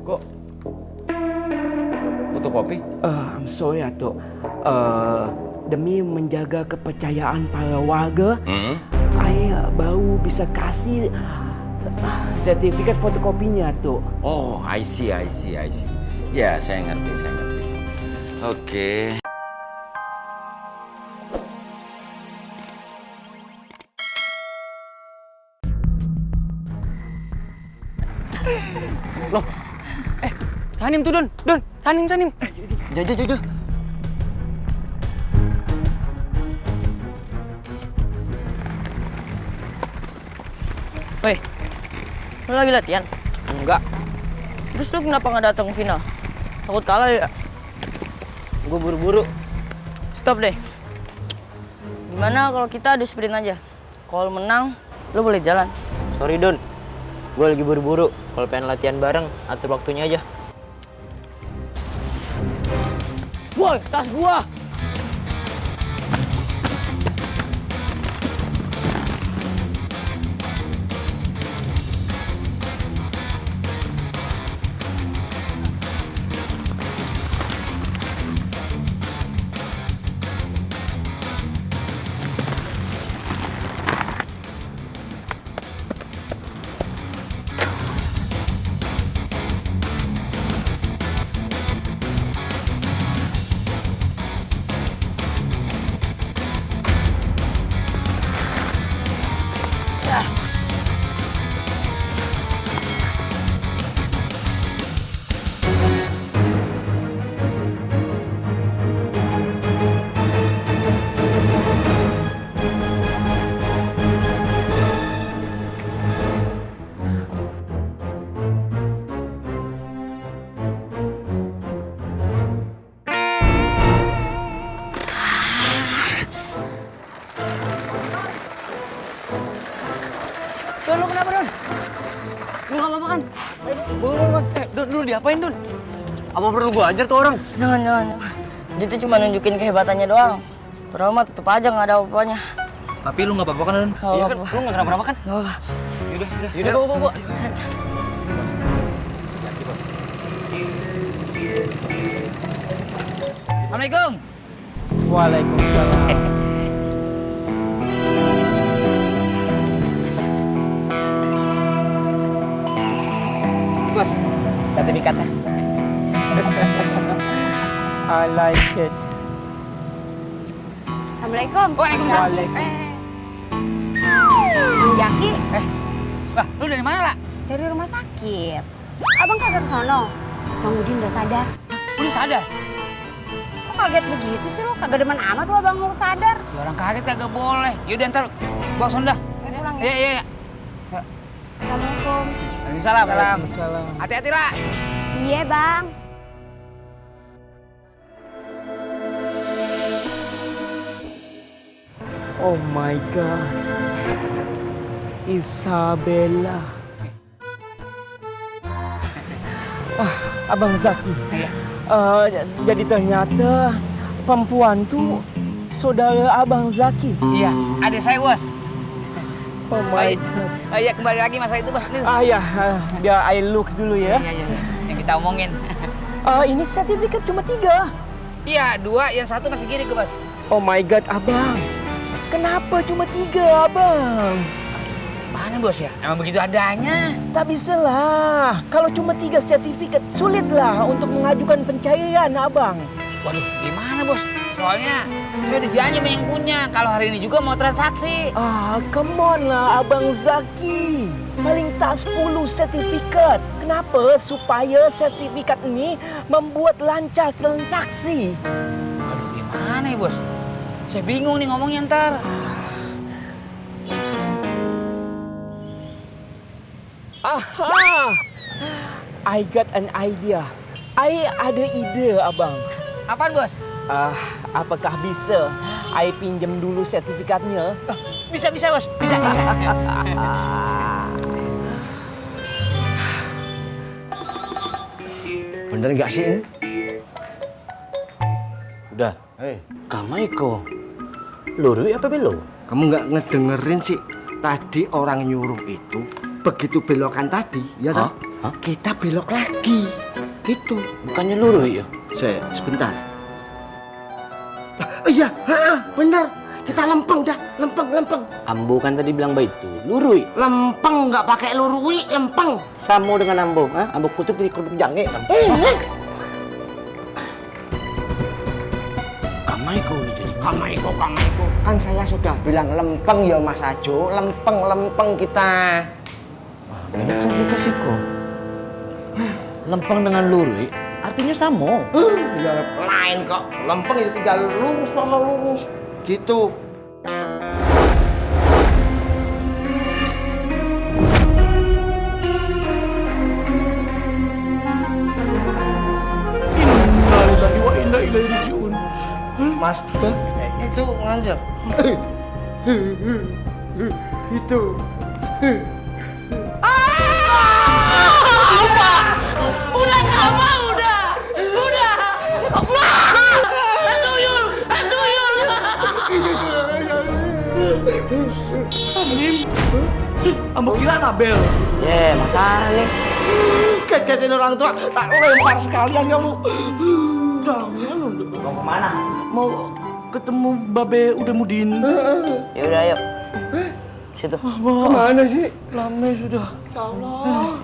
Kok fotokopi? I'm sorry Atuk. Demi menjaga kepercayaan para warga, saya baru bisa kasih sertifikat fotokopinya Atuk. Oh, I see. Ya, saya ngerti. Oke. Loh, Sanim tuh Don, Sanim. Jauh. Woi, lu lagi latihan? Enggak, Terus lu kenapa nggak datang ke final? Takut kalah ya? gue buru-buru. Stop deh. Gimana kalau kita adu sprint aja? Kalau menang, lu boleh jalan. Sorry Don, gue lagi buru-buru. Kalau pengen latihan bareng, atur waktunya aja. Woi, tas gua! Don, lu kenapa Don? Lu gak apa-apa kan? Bangun. Don, lu diapain Don? Apa perlu gua ajar tuh orang? Jangan. Dia tuh cuma nunjukin kehebatannya doang. Padahal mah tetep aja nggak ada apa-apanya. Tapi lu gak apa-apa kan Don? Nggak Iya kan, apa-apa. lu gak kenapa-napa kan? Nggak apa. Yaudah, bawa. Assalamualaikum. Waalaikumsalam. Bos, sertifikatnya. I like it. Assalamualaikum. Waalaikumsalam. Bang Jaki Lah, lu dari mana, Lah? dari rumah sakit. Abang kagak kesono. Bang Udin udah sadar. Udah sadar? Kok kaget begitu sih lu? Kagak demen amat lu abang lu sadar. Ya orang kaget kagak boleh. Yaudah ntar bawa sonda. Ya pulang ya. Iya. Assalamualaikum. Waalaikumsalam. Hati-hati, Lah. Iya bang. Oh my God. Isabella. Abang Zaki. Iya. Jadi ternyata perempuan tuh saudara Abang Zaki. Iya, adik saya, Bos. Oh my God. Iya, kembali lagi masa itu, Bos. Ya, biar I look dulu ya. Iya. Yang kita omongin. Ini sertifikat cuma 3. Iya, 2, yang 1 masih gini ke, Bos. Oh my God, Abang. Kenapa cuma 3, Abang? Mana, Bos ya? Emang begitu adanya. Tak bisa lah. Kalau cuma 3 sertifikat, sulitlah untuk mengajukan pencairan, Abang. Waduh, gimana, Bos? Soalnya saya udah janji sama yang punya. Kalau hari ini juga mau transaksi. Come on lah, Abang Zaki. Paling tak 10 sertifikat. Kenapa? Supaya sertifikat ini membuat lancar transaksi. Aduh, gimana ya, Bos? Saya bingung nih ngomongnya ntar. Aha! I got an idea. I ada ide, Abang. Apaan, Bos? Apakah bisa I pinjam dulu sertifikatnya? Bisa, Bos. Bisa. Bener nggak sih ini? Udah. Kamu Iko, Lurus apa belok? kamu nggak ngedengerin sih? Tadi orang nyuruh itu begitu belokan tadi, ya kan? Kita belok lagi. Gitu. Bukannya lurui ya? Sebentar. Iya, benar. Kita lempeng dah, lempeng. Ambo kan tadi bilang begitu, lurui. Lempeng nggak pakai lurui, lempeng. Sama dengan Ambo, Ambo kutuk jadi kerupuk jange. Kamaiko nih jadi. Kamaiko. Kan saya sudah bilang lempeng ya Mas Ajo, lempeng kita. Banyak saya juga sih kok. Lempeng dengan lurui artinya sama. Ya lain kok. Lempeng itu tinggal lurus sama lurus. Gitu. Innalillahi wa inna ilaihi raji'un. Mas, itu ngajak. Itu. Ambo kira Nabel. Mas Salim. Kagetin orang tua, tak lempar sekalian kamu. Jangan. Mau kemana? Mau ketemu Babe Udamudin. Ya udah ayo. Situ. Kemana sih? Lama sudah. Ya Allah.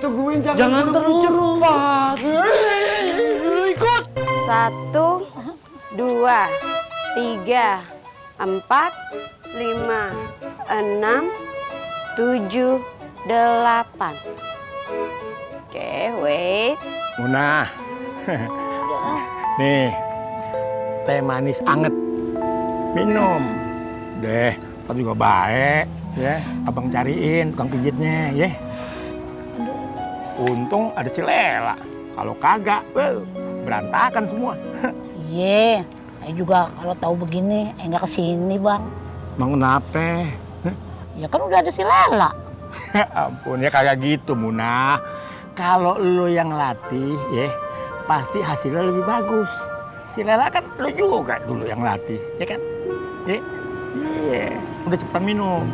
Tungguin Jangan terlalu cepat. Ikut. 1, 2, 3, 4, 5, 6, 7, 8. Oke, wait. Muna. Nih, teh manis anget. Minum. Deh, tapi juga baik. Ya, abang cariin tukang pijitnya, ya. Untung ada si Lela. Kalau kagak, berantakan semua. Iya, saya juga kalau tahu begini, nggak kesini bang. Emang kenapa? Ya kan udah ada si Lela. Ampun, ya kagak gitu, Muna. Kalau lo yang latih, ya pasti hasilnya lebih bagus. Si Lela kan lo juga dulu yang latih, ya kan? Iya. Udah cepetan minum.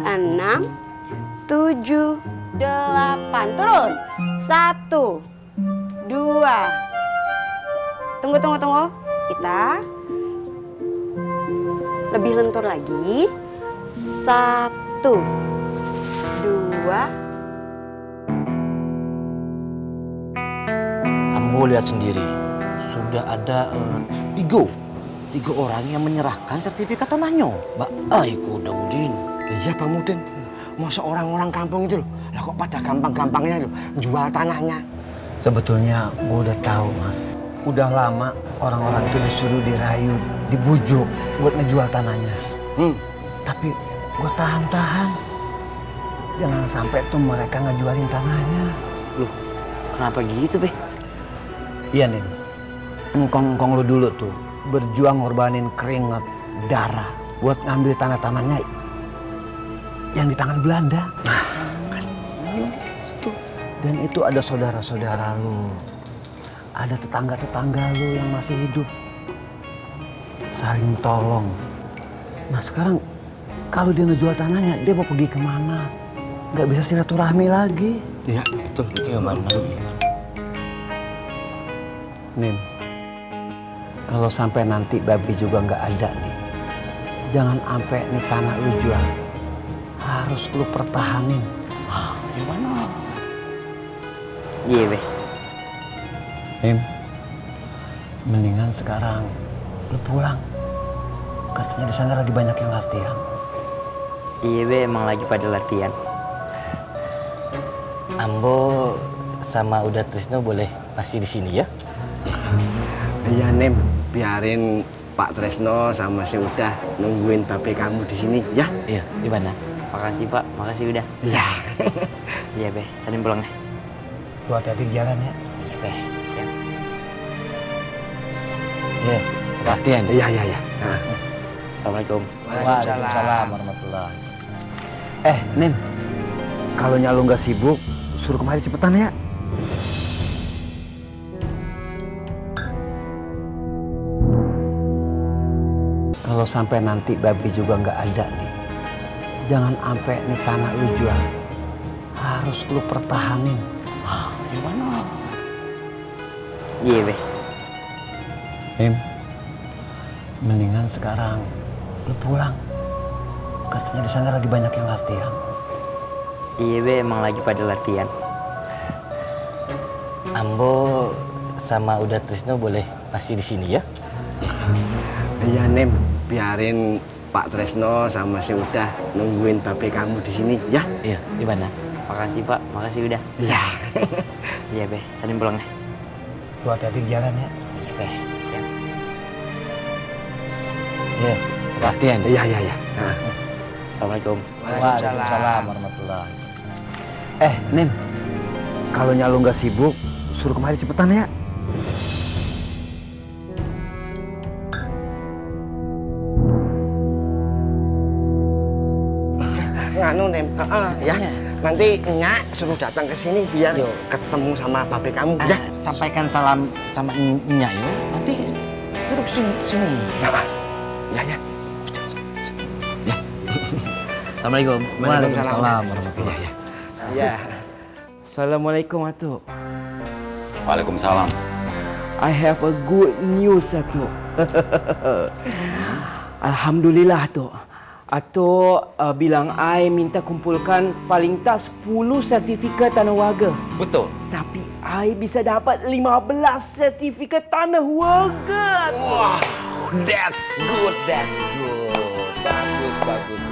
6, 7, 8. Turun. 1, 2. Tunggu. Kita lebih lentur lagi. 1, 2. Ambo lihat sendiri, sudah ada 3 orang yang menyerahkan sertifikat tanahnya. Baik, Udin. Iya Bang Udin. Masa orang-orang kampung itu loh, lah kok pada gampang-gampangnya loh jual tanahnya. Sebetulnya gue udah tahu Mas. Udah lama orang-orang itu disuruh dirayu, dibujuk buat ngejual tanahnya. Tapi gue tahan-tahan. Jangan sampai tuh mereka ngejualin tanahnya. Loh, kenapa gitu, Be? Iya, Nin. Engkong lu dulu tuh berjuang ngorbanin keringat, darah buat ngambil tanah-tanahnya yang di tangan Belanda. Nah, kan. Dan itu ada saudara-saudara lu. Ada tetangga-tetangga lu yang masih hidup. Saling tolong. Nah sekarang kalau dia ngejual tanahnya, dia mau pergi kemana? Nggak bisa silaturahmi lagi. Iya, betul. Gimana? Nin, kalau sampai nanti Babi juga nggak ada nih, jangan sampai nih tanah lu jual. Harus lu pertahanin. Gimana? Iya, Be. Nim, mendingan sekarang lu pulang. Katanya di sana lagi banyak yang latihan. Iya, Be, emang lagi pada latihan. Ambo sama Uda Trisno boleh masih di sini ya? Iya, Nim. Biarin Pak Tresno sama si Uda nungguin babe kamu di sini, ya? Iya, di mana? Makasih, Pak. Makasih, Uda. Iya. Iya, Be. Salim pulang ya. Lu hati-hati di jalan ya. Iya, Be. Siap. Iya, latihan. Iya. Nah. Assalamualaikum. Waalaikumsalam warahmatullahi. Nin, kalau lu nggak sibuk, suruh kemari cepetan ya. Kalau sampai nanti Babi juga nggak ada nih, jangan sampai nih tanah lu jual. harus lu pertahanin. Gimana? Iya, Be. Im, mendingan sekarang lu pulang. Katanya di sana lagi banyak yang latihan. Iya, Be, emang lagi pada latihan. Ambo sama Uda Trisno boleh masih di sini ya? Iya, Nem. Biarin Pak Tresno sama si Udah nungguin babe kamu di sini, ya? Iya, di mana? Makasih, Pak. Makasih udah. Iya. Iya, Be. Salim pulang ya. Lu hati-hati di jalan ya. Iya, Be. Siap. Iya, latihan. Iya, iya, iya. Nah. Assalamualaikum. Waalaikumsalam warahmatullahi. Nem, kalau lu nggak sibuk, suruh kemari cepetan ya. Nganu, Nem. Ya. Nanti Nyak suruh datang ke sini biar ketemu sama babe kamu, ya? Sampaikan salam sama Nya yo. Nanti duduk sini. Nah, ya, ya. Ya. Assalamualaikum. Waalaikumsalam. warahmatullahi. Ya. Assalamualaikum Atuk. Waalaikumsalam. I have a good news Atuk. Alhamdulillah Atuk. Atuk bilang I minta kumpulkan paling tak 10 sertifikat tanah warga. Betul. Tapi I bisa dapat 15 sertifikat tanah warga. Wah, that's good, that's good. Bagus, bagus.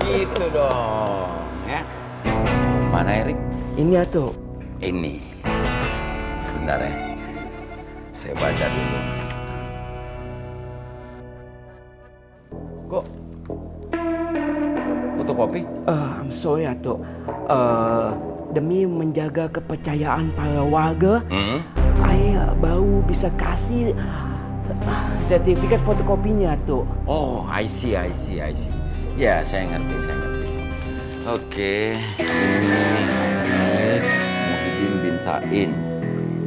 Gitu dong, ya. Mana Erik? Ini Atuk. Ini. Sebentar ya. Saya baca dulu. Kok fotokopi? I'm sorry Atuk. Demi menjaga kepercayaan para warga, I baru bisa kasih sertifikat fotokopinya Atuk. Oh, I see. Ya, saya ngerti. Oke, ini Muhyiddin bin Sain.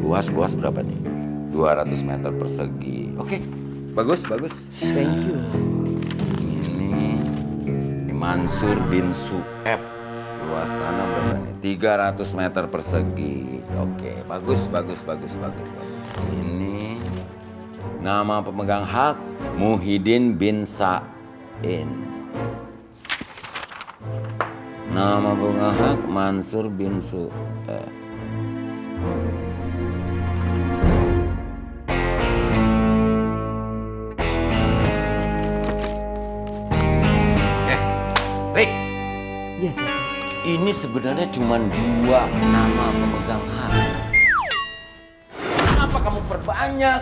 Luas berapa nih? 200 meter persegi. Oke, bagus. Thank you. Ini Mansur bin Su'eb. Luas tanah berapa nih? 300 meter persegi. Oke, bagus. Ini nama pemegang hak Muhyiddin bin Sain. Nama pemegang hak Mansur bin Su'eb. Rick, Yes Atuk. ini sebenarnya cuma 2 nama pemegang hak. Kenapa kamu perbanyak?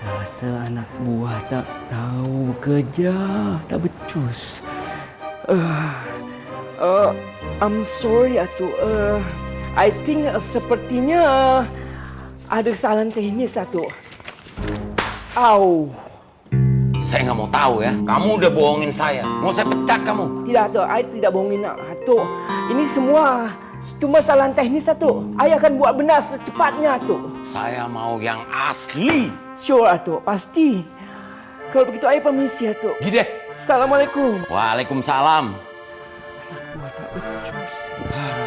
Rasa anak buah tak tahu kerja, tak becus. I'm sorry Atuk. I think sepertinya ada kesalahan teknis Atuk. Au. Saya nggak mau tahu ya. Kamu udah bohongin saya. Mau saya pecat kamu. Tidak Atuk, I tidak bohongin Atuk. Ini semua cuma kesalahan teknis Atuk. I akan buat benar secepatnya Atuk. Saya mau yang asli. Sure Atuk, pasti. Kalau begitu I permisi Atuk. Gide. Assalamualaikum. Waalaikumsalam. Buat tak becus. Aduh.